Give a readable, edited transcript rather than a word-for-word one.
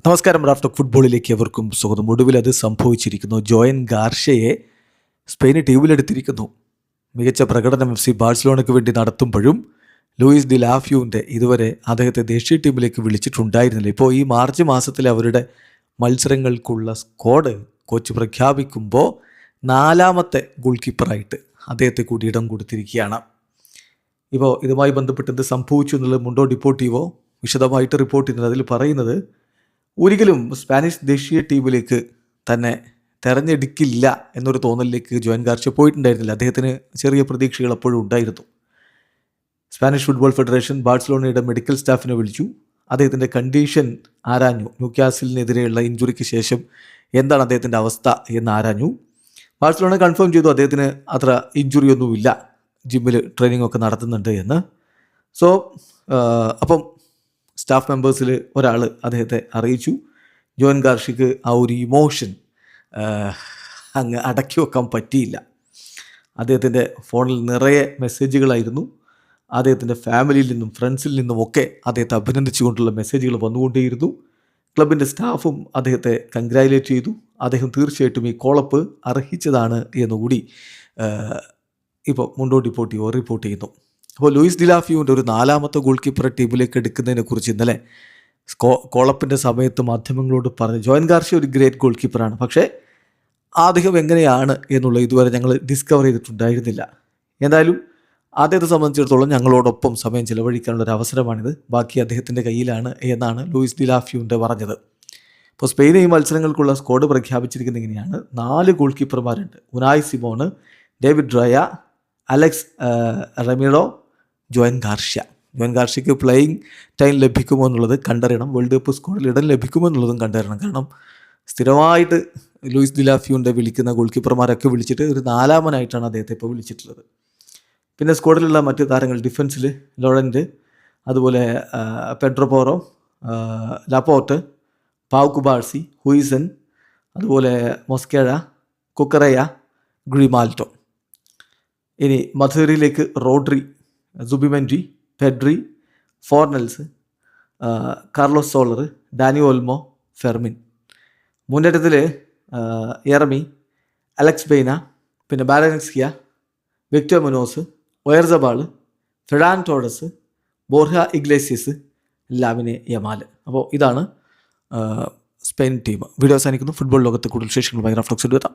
നമസ്കാരം. റാഫ്റ്റർ ഫുട്ബോളിലേക്ക് എവർക്കും സ്വാഗതം. ഒടുവിൽ അത് സംഭവിച്ചിരിക്കുന്നു. ജോയൻ ഗാർഷ്യയെ സ്പെയിന് ടീമിലെടുത്തിരിക്കുന്നു. മികച്ച പ്രകടനം FC ബാഴ്സലോണയ്ക്ക് വേണ്ടി നടത്തുമ്പോഴും ലൂയിസ് ഡി ലാഫ്യൂവിൻ്റെ ഇതുവരെ അദ്ദേഹത്തെ ദേശീയ ടീമിലേക്ക് വിളിച്ചിട്ടുണ്ടായിരുന്നില്ല. ഇപ്പോൾ ഈ മാർച്ച് മാസത്തിലെ അവരുടെ മത്സരങ്ങൾക്കുള്ള സ്ക്വാഡ് കോച്ച് പ്രഖ്യാപിക്കുമ്പോൾ 4ാമത്തെ ഗോൾ കീപ്പറായിട്ട് അദ്ദേഹത്തെ കൂടി ഇടം കൊടുത്തിരിക്കുകയാണ്. ഇപ്പോൾ ഇതുമായി ബന്ധപ്പെട്ട് എന്ത് സംഭവിച്ചു എന്നുള്ളത് മുണ്ടോ ഡിപ്പോർട്ടീവോ വിശദമായിട്ട് റിപ്പോർട്ട് ചെയ്യുന്നത്. അതിൽ പറയുന്നത് ഒരിക്കലും സ്പാനിഷ് ദേശീയ ടീമിലേക്ക് തന്നെ തിരഞ്ഞെടുക്കില്ല എന്നൊരു തോന്നലിലേക്ക് ജോയൻ ഗാർഷ്യ പോയിട്ടുണ്ടായിരുന്നില്ല. അദ്ദേഹത്തിന് ചെറിയ പ്രതീക്ഷകൾ എപ്പോഴും ഉണ്ടായിരുന്നു. സ്പാനിഷ് ഫുട്ബോൾ ഫെഡറേഷൻ ബാഴ്സലോണയുടെ മെഡിക്കൽ സ്റ്റാഫിനെ വിളിച്ചു. അദ്ദേഹത്തിൻ്റെ കണ്ടീഷൻ ആരാഞ്ഞു. ന്യൂക്കാസിലിനെതിരെയുള്ള ഇഞ്ചുറിക്ക് ശേഷം എന്താണ് അദ്ദേഹത്തിൻ്റെ അവസ്ഥ എന്ന് ആരാഞ്ഞു. ബാഴ്സലോണ കൺഫേം ചെയ്തു അദ്ദേഹത്തിന് അത്ര ഇഞ്ചുറിയൊന്നുമില്ല, ജിമ്മിൽ ട്രെയിനിങ് ഒക്കെ നടത്തുന്നുണ്ട് എന്ന്. സോ അപ്പം സ്റ്റാഫ് മെമ്പേഴ്സിൽ ഒരാൾ അദ്ദേഹത്തെ അറിയിച്ചു. ജോയൻ ഗാർഷ്യക്ക് ആ ഒരു ഇമോഷൻ അങ്ങ് അടക്കി വെക്കാൻ പറ്റിയില്ല. അദ്ദേഹത്തിൻ്റെ ഫോണിൽ നിറയെ മെസ്സേജുകളായിരുന്നു. അദ്ദേഹത്തിൻ്റെ ഫാമിലിയിൽ നിന്നും ഫ്രണ്ട്സിൽ നിന്നുമൊക്കെ അദ്ദേഹത്തെ അഭിനന്ദിച്ചുകൊണ്ടുള്ള മെസ്സേജുകൾ വന്നുകൊണ്ടേയിരുന്നു. ക്ലബിൻ്റെ സ്റ്റാഫും അദ്ദേഹത്തെ കൺഗ്രാജുലേറ്റ് ചെയ്തു. അദ്ദേഹം തീർച്ചയായിട്ടും ഈ കോളപ്പ് അർഹിച്ചതാണ് എന്നുകൂടി ഇപ്പോൾ മുണ്ടോ ഡിപ്പോർട്ടീവോ റിപ്പോർട്ട് ചെയ്യുന്നു. അപ്പോൾ ലൂയിസ് ഡി ലാഫ്യൂവിൻ്റെ ഒരു 4ാമത്തെ ഗോൾ കീപ്പറെ ടീമിലേക്ക് എടുക്കുന്നതിനെക്കുറിച്ച് ഇന്നലെ കോളപ്പിൻ്റെ സമയത്ത് മാധ്യമങ്ങളോട് പറഞ്ഞു. ജോയൻ ഗാർഷ്യ ഒരു ഗ്രേറ്റ് ഗോൾ കീപ്പറാണ്, പക്ഷേ അദ്ദേഹം എങ്ങനെയാണ് എന്നുള്ളത് ഇതുവരെ ഞങ്ങൾ ഡിസ്കവർ ചെയ്തിട്ടുണ്ടായിരുന്നില്ല. എന്തായാലും അദ്ദേഹത്തെ സംബന്ധിച്ചിടത്തോളം ഞങ്ങളോടൊപ്പം സമയം ചിലവഴിക്കാനുള്ള ഒരു അവസരമാണിത്. ബാക്കി അദ്ദേഹത്തിൻ്റെ കയ്യിലാണ് എന്നാണ് ലൂയിസ് ഡി ലാഫ്യൂവിൻ്റെ പറഞ്ഞത്. ഇപ്പോൾ സ്പെയിൻ ഈ മത്സരങ്ങൾക്കുള്ള സ്ക്വാഡ് പ്രഖ്യാപിച്ചിരിക്കുന്നത് ഇങ്ങനെയാണ്. 4 ഗോൾ കീപ്പർമാരുണ്ട്. Unai Simon, David Raya, Alex Remiro, Joan Garcia. Joan ഗാർഷ്യക്ക് പ്ലേയിങ് ടൈം ലഭിക്കുമോ എന്നുള്ളത് കണ്ടറിയണം. വേൾഡ് കപ്പ് സ്ക്വാഡിൽ ഇടം ലഭിക്കുമോ എന്നുള്ളതും കണ്ടറിയണം. കാരണം സ്ഥിരമായിട്ട് ലൂയിസ് ഡി ലാഫ്യൂവിൻ്റെ വിളിക്കുന്ന ഗോൾ കീപ്പർമാരൊക്കെ വിളിച്ചിട്ട് ഒരു 4ാമനായിട്ടാണ് അദ്ദേഹത്തെ ഇപ്പോൾ വിളിച്ചിട്ടുള്ളത്. പിന്നെ സ്ക്വാഡിലുള്ള മറ്റ് താരങ്ങൾ ഡിഫൻസിൽ ലോറൻറ്റ്, അതുപോലെ Pedro Porro, Laporte, Pau Cubarsi, Huijsen, അതുപോലെ മൊസ്കേഴ, കുക്കറയ, ഗ്രിമാൽട്ടോ. ഇനി മധുരയിലേക്ക് Rodri, Zubimendi, Pedri, Fornals, Carlos Soler, Dani Olmo, Fermin. മുന്നേറ്റത്തിൽ എറമി, അലക്സ് ബെയ്ന, പിന്നെ ബാലൻസ്കിയ, Victor Munoz, Oyarzabal, Ferran Torres, Borja Iglesias, Lamine Yamal. അപ്പോൾ ഇതാണ് Spain team. Video അവസാനിക്കുന്നു. Football ലോകത്തെ കൂടുതൽ വിശേഷങ്ങളുമായി റഫ്ലക്സ് എടുത്താം.